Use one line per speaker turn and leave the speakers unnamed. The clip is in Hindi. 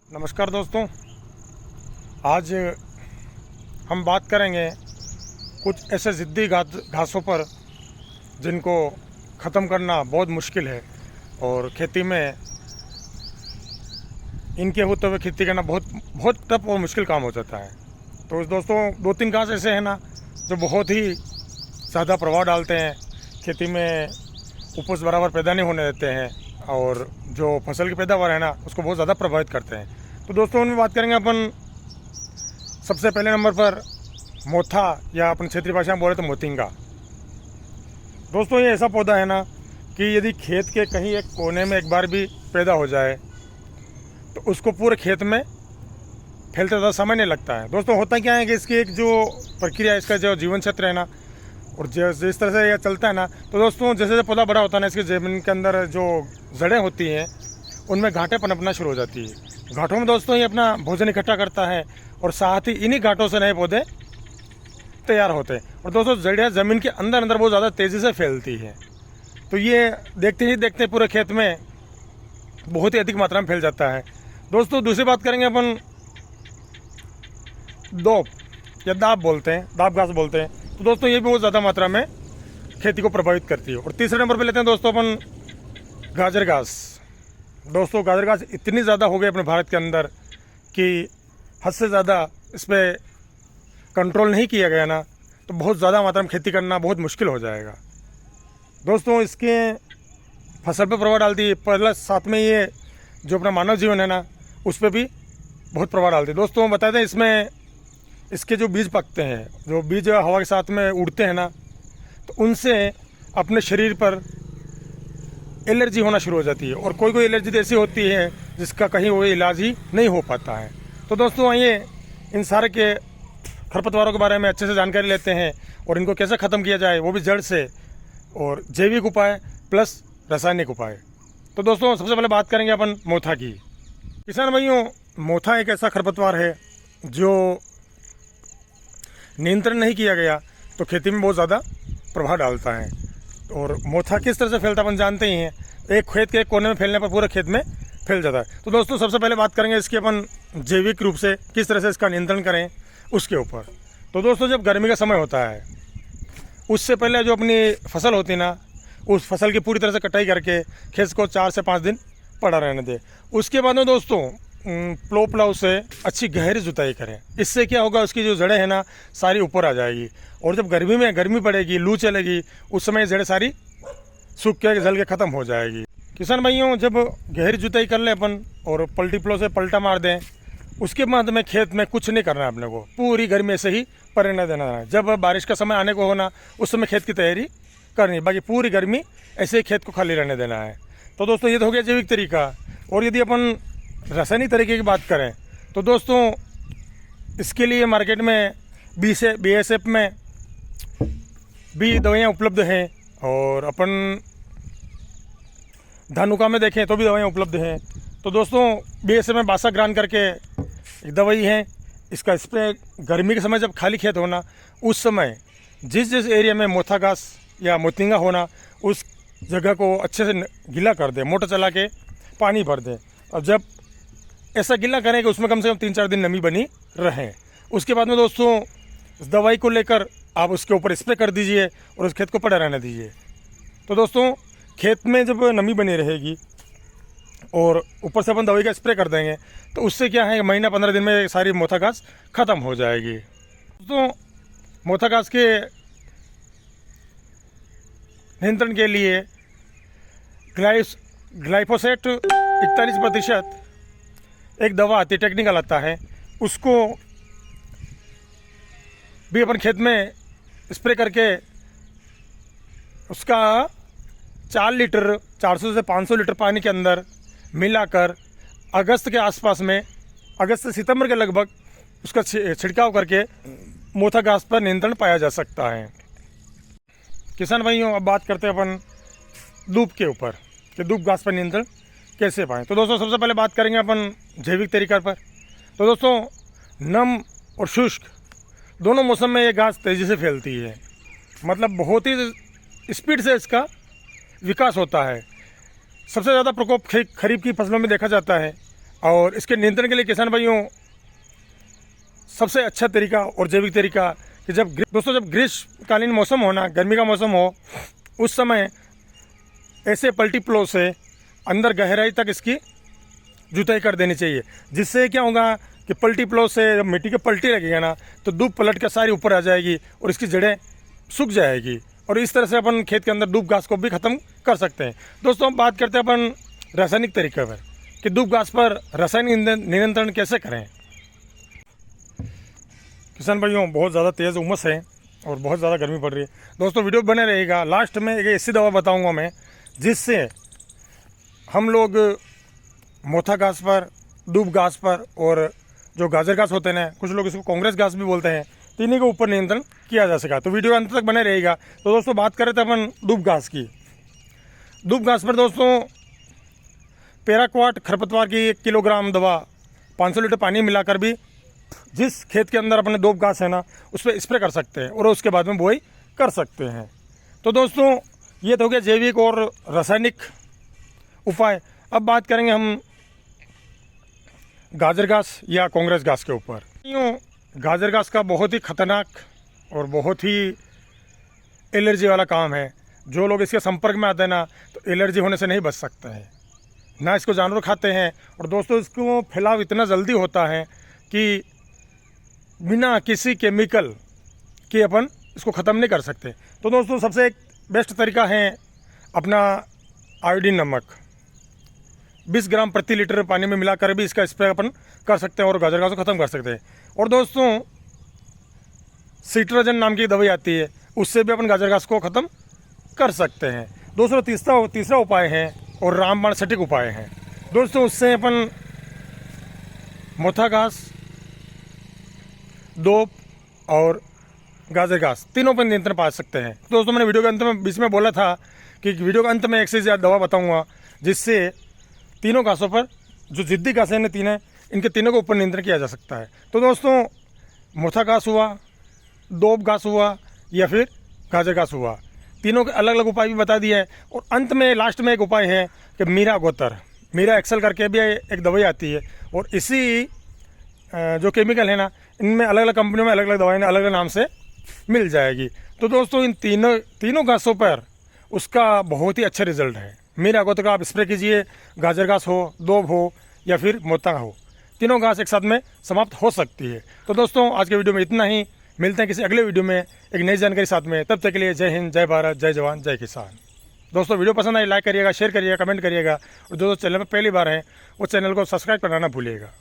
नमस्कार दोस्तों, आज हम बात करेंगे कुछ ऐसे ज़िद्दी घासों पर जिनको ख़त्म करना बहुत मुश्किल है और खेती में इनके होते हुए खेती करना बहुत बहुत टफ और मुश्किल काम हो जाता है। तो दोस्तों, दो तीन घास ऐसे हैं ना जो बहुत ही ज़्यादा प्रभाव डालते हैं, खेती में उपज बराबर पैदा नहीं होने देते हैं और जो फसल की पैदावार है ना उसको बहुत ज़्यादा प्रभावित करते हैं। तो दोस्तों, उनमें बात करेंगे अपन सबसे पहले नंबर पर मोथा, या अपन क्षेत्रीय भाषा में बोले तो मोतिंगा। दोस्तों, ये ऐसा पौधा है ना कि यदि खेत के कहीं एक कोने में एक बार भी पैदा हो जाए तो उसको पूरे खेत में फैलते ज़्यादा समय नहीं लगता है। दोस्तों, होता क्या है कि इसकी एक जो प्रक्रिया, इसका जो जीवन चक्र है ना, और जिस तरह से यह चलता है ना, तो दोस्तों जैसे जैसे पौधा बड़ा होता है ना, इसकी ज़मीन के अंदर जो जड़ें होती हैं उनमें गांठें पनपना शुरू हो जाती है। गांठों में दोस्तों ये अपना भोजन इकट्ठा करता है और साथ ही इन्हीं गांठों से नए पौधे तैयार होते हैं। और दोस्तों, जड़ें ज़मीन के अंदर अंदर बहुत ज़्यादा तेज़ी से फैलती है, तो ये देखते ही देखते पूरे खेत में बहुत ही अधिक मात्रा में फैल जाता है। दोस्तों, दूसरी बात करेंगे अपन दोप या दाब बोलते हैं, दाब घास बोलते हैं। तो दोस्तों, ये भी बहुत ज़्यादा मात्रा में खेती को प्रभावित करती है। और तीसरे नंबर पर लेते हैं दोस्तों अपन गाजर घास। दोस्तों, गाजर घास इतनी ज़्यादा हो गई अपने भारत के अंदर कि हद से ज़्यादा इस पर कंट्रोल नहीं किया गया ना तो बहुत ज़्यादा मात्रा में खेती करना बहुत मुश्किल हो जाएगा। दोस्तों, इसके फसल पर प्रभाव डालती है, प्लस साथ में ये जो अपना मानव जीवन है ना उस पर भी बहुत प्रभाव डालती है। दोस्तों, बताते हैं इसमें इसके जो बीज पकते हैं, जो बीज हवा के साथ में उड़ते हैं ना, तो उनसे अपने शरीर पर एलर्जी होना शुरू हो जाती है। और कोई कोई एलर्जी तो ऐसी होती है जिसका कहीं वो इलाज ही नहीं हो पाता है। तो दोस्तों, आइए इन सारे के खरपतवारों के बारे में अच्छे से जानकारी लेते हैं और इनको कैसे ख़त्म किया जाए, वो भी जड़ से, और जैविक उपाय प्लस रासायनिक उपाय। तो दोस्तों, सबसे पहले बात करेंगे अपन मोथा की। किसान भाइयों, मोथा एक ऐसा खरपतवार है जो नियंत्रण नहीं किया गया तो खेती में बहुत ज़्यादा प्रभाव डालता है। और मोथा किस तरह से फैलता अपन जानते ही हैं, एक खेत के एक कोने में फैलने पर पूरे खेत में फैल जाता है। तो दोस्तों, सबसे पहले बात करेंगे इसकी अपन जैविक रूप से किस तरह से इसका नियंत्रण करें उसके ऊपर। तो दोस्तों, जब गर्मी का समय होता है उससे पहले जो अपनी फसल होती है ना, उस फसल की पूरी तरह से कटाई करके खेत को 4 से 5 दिन पड़ा रहने दें। उसके बाद में दोस्तों प्लाव से अच्छी गहरी जुताई करें। इससे क्या होगा, उसकी जो जड़ें हैं ना सारी ऊपर आ जाएगी। और जब गर्मी में गर्मी पड़ेगी, लू चलेगी, उस समय जड़ें सारी सूख के जल के ख़त्म हो जाएगी। किसान भाइयों, जब गहरी जुताई कर लें अपन और पलटी प्लो से पलटा मार दें, उसके बाद में खेत में कुछ नहीं करना है अपने को, पूरी गर्मी से ही पड़ने देना है। जब बारिश का समय आने को होना उस समय खेत की तैयारी करनी, बाकी पूरी गर्मी ऐसे ही खेत को खाली रहने देना है। तो दोस्तों, ये तो हो गया जैविक तरीका। और यदि अपन रासायनिक तरीके की बात करें तो दोस्तों, इसके लिए मार्केट में BASF में भी दवाइयाँ उपलब्ध हैं, और अपन धानुका में देखें तो भी दवाइयाँ उपलब्ध हैं। तो दोस्तों, BASF में बासाग्रान करके एक दवाई है, इसका स्प्रे गर्मी के समय जब खाली खेत होना उस समय जिस जिस एरिया में मोथा घास या मोतिंगा होना उस जगह को अच्छे से गीला कर दे, मोटर चला के पानी भर दे। अब जब ऐसा गीला करें कि उसमें कम से कम 3-4 दिन नमी बनी रहे, उसके बाद में दोस्तों इस दवाई को लेकर आप उसके ऊपर स्प्रे कर दीजिए और उस खेत को पड़ा रहने दीजिए। तो दोस्तों, खेत में जब नमी बनी रहेगी और ऊपर से अपन दवाई का स्प्रे कर देंगे तो उससे क्या है, महीना 15 दिन में सारी मोथा घास ख़त्म हो जाएगी। दोस्तों, मोथा घास के नियंत्रण के लिए ग्लाइफोसेट 41% एक दवा आती है, टेक्निकल आता है, उसको भी अपन खेत में स्प्रे करके उसका 4 लीटर 400 से 500 लीटर पानी के अंदर मिलाकर अगस्त के आसपास में, अगस्त से सितंबर के लगभग उसका छिड़काव करके मोथा घास पर नियंत्रण पाया जा सकता है। किसान भाइयों, अब बात करते हैं अपन दूब के ऊपर कि दूब घास पर नियंत्रण कैसे पाएँ। तो दोस्तों, सबसे पहले बात करेंगे अपन जैविक तरीका पर। तो दोस्तों, नम और शुष्क दोनों मौसम में ये घास तेज़ी से फैलती है, मतलब बहुत ही स्पीड से इसका विकास होता है। सबसे ज़्यादा प्रकोप खरीफ की फसलों में देखा जाता है, और इसके नियंत्रण के लिए किसान भाइयों सबसे अच्छा तरीका और जैविक तरीका कि जब ग्रीष्मकालीन मौसम हो ना, गर्मी का मौसम हो, उस समय ऐसे पलटी प्लो से अंदर गहराई तक इसकी जुताई कर देनी चाहिए। जिससे क्या होगा कि पलटी प्लो से जब मिट्टी के पलटी लगेगा ना तो दूब पलट कर सारी ऊपर आ जाएगी और इसकी जड़ें सूख जाएगी और इस तरह से अपन खेत के अंदर दूब घास को भी ख़त्म कर सकते हैं। दोस्तों, हम बात करते हैं अपन रासायनिक तरीके पर कि दूब घास पर रासायनिक नियंत्रण कैसे करें। किसान भाइयों, बहुत ज़्यादा तेज़ उमस है और बहुत ज़्यादा गर्मी पड़ रही है। दोस्तों, वीडियो बने रहेगा। लास्ट में एक ऐसी दवा बताऊंगा मैं जिससे हम लोग मोथा घास पर, दूब घास पर और जो गाजर घास होते हैं, कुछ लोग इसको कांग्रेस घास भी बोलते हैं, तीनों के ऊपर नियंत्रण किया जा सका। तो वीडियो अंत तक बने रहेगा। तो दोस्तों, बात करें तो अपन दूब घास की। दूब घास पर दोस्तों पैराक्वाट खरपतवार की 1 किलोग्राम दवा 500 लीटर पानी मिलाकर भी जिस खेत के अंदर अपने दूब घास है ना उस पर स्प्रे कर सकते हैं और उसके बाद में बुआई कर सकते हैं। तो दोस्तों, ये तो हो गया जैविक और रासायनिक उपाय। अब बात करेंगे हम गाजर घास या कांग्रेस घास के ऊपर। यूँ गाजर घास का बहुत ही खतरनाक और बहुत ही एलर्जी वाला काम है। जो लोग इसके संपर्क में आते हैं ना तो एलर्जी होने से नहीं बच सकते हैं। ना इसको जानवर खाते हैं और दोस्तों इसको फैलाव इतना जल्दी होता है कि बिना किसी केमिकल के अपन इसको ख़त्म नहीं कर सकते। तो दोस्तों, सबसे एक बेस्ट तरीका है अपना आयोडीन नमक 20 ग्राम प्रति लीटर पानी में मिलाकर भी इसका स्प्रे अपन कर सकते हैं और गाजर घास को ख़त्म कर सकते हैं। और दोस्तों, सिट्राजन नाम की दवाई आती है, उससे भी अपन गाजर घास को ख़त्म कर सकते हैं। दोस्तों, तीसरा उपाय है और रामबाण सटीक उपाय है। दोस्तों, उससे अपन मोथा घास, दोब और गाजर घास तीनों पर नियंत्रण पा सकते हैं। दोस्तों, मैंने वीडियो के अंत में बीच में बोला था कि वीडियो के अंत में एक से ज़्यादा दवा बताऊंगा जिससे तीनों घासों पर, जो जिद्दी घासें हैं तीन, इनके तीनों के ऊपर नियंत्रण किया जा सकता है। तो दोस्तों, मोथा घास हुआ, दोब घास हुआ या फिर गाजर घास हुआ, तीनों के अलग अलग उपाय भी बता दिए हैं। और अंत में लास्ट में एक उपाय है कि मीरा गोतर, मीरा एक्सेल करके भी एक दवाई आती है और इसी जो केमिकल है ना, इनमें अलग अलग कंपनियों में अलग अलग दवाएं अलग अलग नाम से मिल जाएगी। तो दोस्तों, इन तीनों घासों पर उसका बहुत ही अच्छा रिजल्ट है। मीरा गोतर का आप स्प्रे कीजिए, गाजर घास हो, दोब हो या फिर मोथा हो, तीनों घास एक साथ में समाप्त हो सकती है। तो दोस्तों, आज के वीडियो में इतना ही। मिलते हैं किसी अगले वीडियो में एक नई जानकारी साथ में। तब तक के लिए जय हिंद, जय भारत, जय जवान, जय किसान। दोस्तों, वीडियो पसंद आए लाइक करिएगा, शेयर करिएगा, कमेंट करिएगा और जो चैनल पर पहली बार हैं वो चैनल को सब्सक्राइब करना ना भूलिएगा।